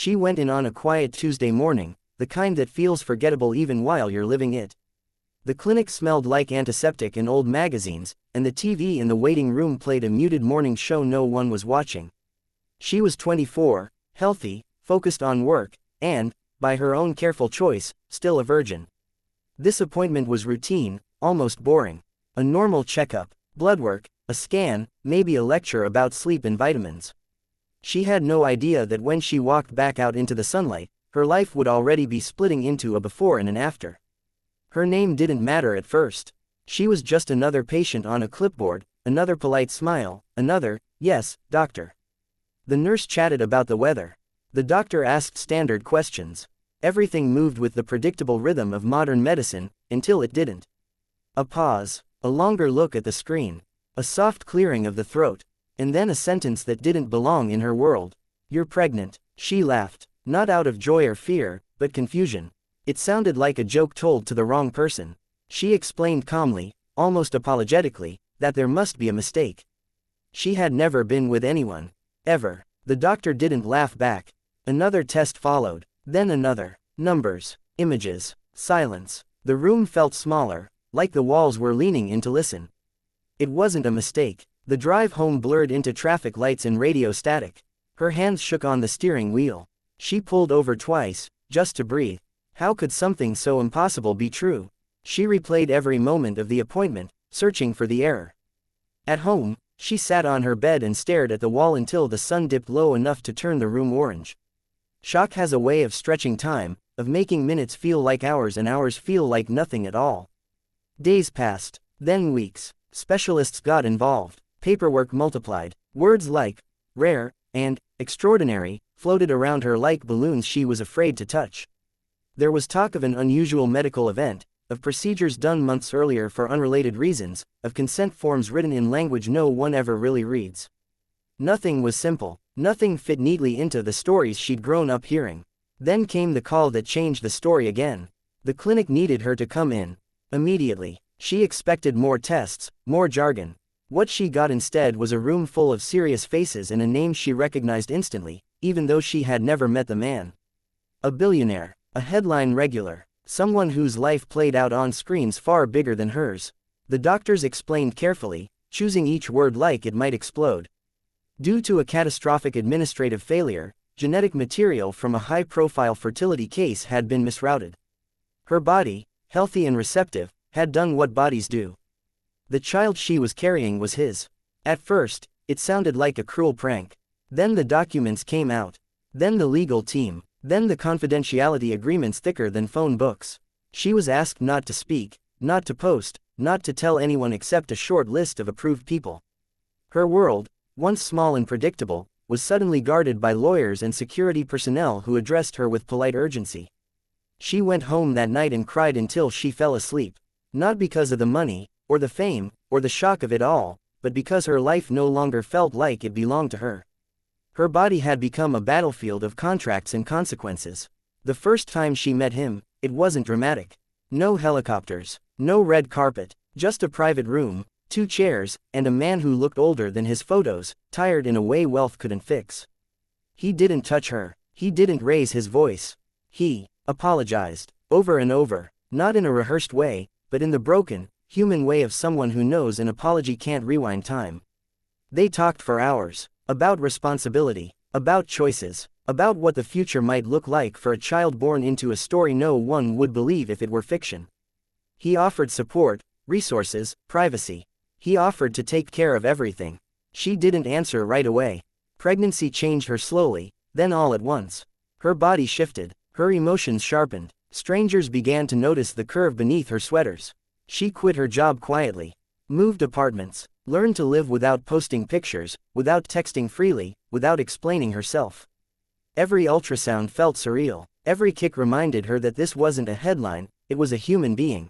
She went in on a quiet Tuesday morning, the kind that feels forgettable even while you're living it. The clinic smelled like antiseptic and old magazines, and the TV in the waiting room played a muted morning show no one was watching. She was 24, healthy, focused on work, and, by her own careful choice, still a virgin. This appointment was routine, almost boring. A normal checkup, blood work, a scan, maybe a lecture about sleep and vitamins. She had no idea that when she walked back out into the sunlight, her life would already be splitting into a before and an after. Her name didn't matter at first. She was just another patient on a clipboard, another polite smile, another, "Yes, doctor." The nurse chatted about the weather. The doctor asked standard questions. Everything moved with the predictable rhythm of modern medicine, until it didn't. A pause, a longer look at the screen, a soft clearing of the throat, and then a sentence that didn't belong in her world. "You're pregnant." She laughed, not out of joy or fear, but confusion. It sounded like a joke told to the wrong person. She explained calmly, almost apologetically, that there must be a mistake. She had never been with anyone. Ever. The doctor didn't laugh back. Another test followed, then another. Numbers, images, silence. The room felt smaller, like the walls were leaning in to listen. It wasn't a mistake. The drive home blurred into traffic lights and radio static. Her hands shook on the steering wheel. She pulled over twice, just to breathe. How could something so impossible be true? She replayed every moment of the appointment, searching for the error. At home, she sat on her bed and stared at the wall until the sun dipped low enough to turn the room orange. Shock has a way of stretching time, of making minutes feel like hours and hours feel like nothing at all. Days passed, then weeks. Specialists got involved. Paperwork multiplied. Words like rare and extraordinary floated around her like balloons she was afraid to touch. There was talk of an unusual medical event, of procedures done months earlier for unrelated reasons, of consent forms written in language no one ever really reads. Nothing was simple. Nothing fit neatly into the stories she'd grown up hearing. Then came the call that changed the story again. The clinic needed her to come in. Immediately. She expected more tests, more jargon. What she got instead was a room full of serious faces and a name she recognized instantly, even though she had never met the man. A billionaire. A headline regular. Someone whose life played out on screens far bigger than hers. The doctors explained carefully, choosing each word like it might explode. Due to a catastrophic administrative failure, genetic material from a high-profile fertility case had been misrouted. Her body, healthy and receptive, had done what bodies do. The child she was carrying was his. At first, it sounded like a cruel prank. Then the documents came out. Then the legal team. Then the confidentiality agreements thicker than phone books. She was asked not to speak, not to post, not to tell anyone except a short list of approved people. Her world, once small and predictable, was suddenly guarded by lawyers and security personnel who addressed her with polite urgency. She went home that night and cried until she fell asleep. Not because of the money, or the fame, or the shock of it all, but because her life no longer felt like it belonged to her. Her body had become a battlefield of contracts and consequences. The first time she met him, it wasn't dramatic. No helicopters, no red carpet, just a private room, 2 chairs, and a man who looked older than his photos, tired in a way wealth couldn't fix. He didn't touch her. He didn't raise his voice. He apologized, over and over, not in a rehearsed way, but in the broken, human way of someone who knows an apology can't rewind time. They talked for hours. About responsibility, about choices, about what the future might look like for a child born into a story no one would believe if it were fiction. He offered support, resources, privacy. He offered to take care of everything. She didn't answer right away. Pregnancy changed her slowly, then all at once. Her body shifted, her emotions sharpened. Strangers began to notice the curve beneath her sweaters. She quit her job quietly, moved apartments, learned to live without posting pictures, without texting freely, without explaining herself. Every ultrasound felt surreal. Every kick reminded her that this wasn't a headline, it was a human being.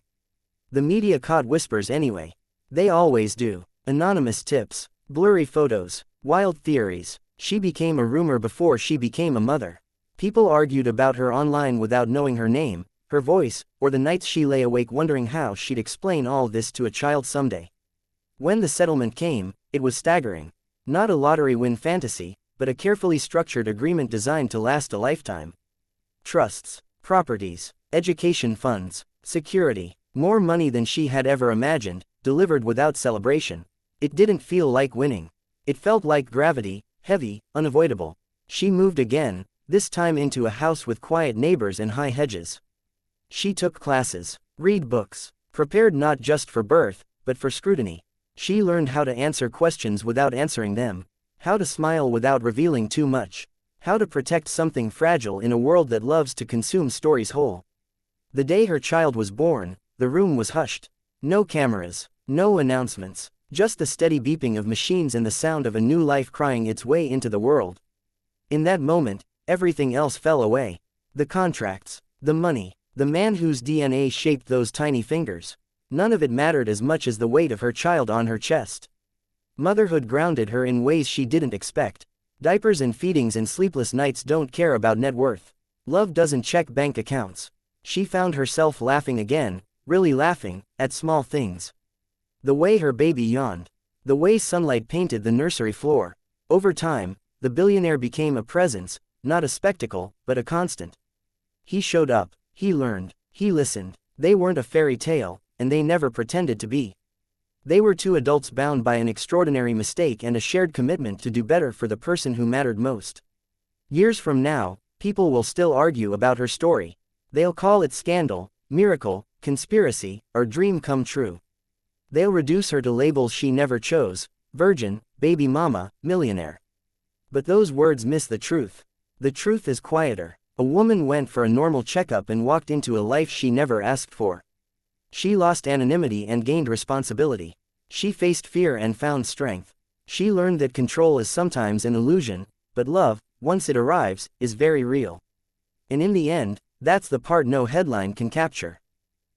The media caught whispers anyway. They always do. Anonymous tips, blurry photos, wild theories. She became a rumor before she became a mother. People argued about her online without knowing her name, her voice, or the nights she lay awake wondering how she'd explain all this to a child someday. When the settlement came, it was staggering. Not a lottery win fantasy, but a carefully structured agreement designed to last a lifetime. Trusts, properties, education funds, security, more money than she had ever imagined, delivered without celebration. It didn't feel like winning. It felt like gravity, heavy, unavoidable. She moved again, this time into a house with quiet neighbors and high hedges. She took classes, read books, prepared not just for birth, but for scrutiny. She learned how to answer questions without answering them, how to smile without revealing too much, how to protect something fragile in a world that loves to consume stories whole. The day her child was born, the room was hushed. No cameras, no announcements, just the steady beeping of machines and the sound of a new life crying its way into the world. In that moment, everything else fell away. The contracts, the money, the man whose DNA shaped those tiny fingers. None of it mattered as much as the weight of her child on her chest. Motherhood grounded her in ways she didn't expect. Diapers and feedings and sleepless nights don't care about net worth. Love doesn't check bank accounts. She found herself laughing again, really laughing, at small things. The way her baby yawned. The way sunlight painted the nursery floor. Over time, the billionaire became a presence, not a spectacle, but a constant. He showed up, he learned, he listened. They weren't a fairy tale, and they never pretended to be. They were two adults bound by an extraordinary mistake and a shared commitment to do better for the person who mattered most. Years from now, people will still argue about her story. They'll call it scandal, miracle, conspiracy, or dream come true. They'll reduce her to labels she never chose: virgin, baby mama, millionaire. But those words miss the truth. The truth is quieter. A woman went for a normal checkup and walked into a life she never asked for. She lost anonymity and gained responsibility. She faced fear and found strength. She learned that control is sometimes an illusion, but love, once it arrives, is very real. And in the end, that's the part no headline can capture.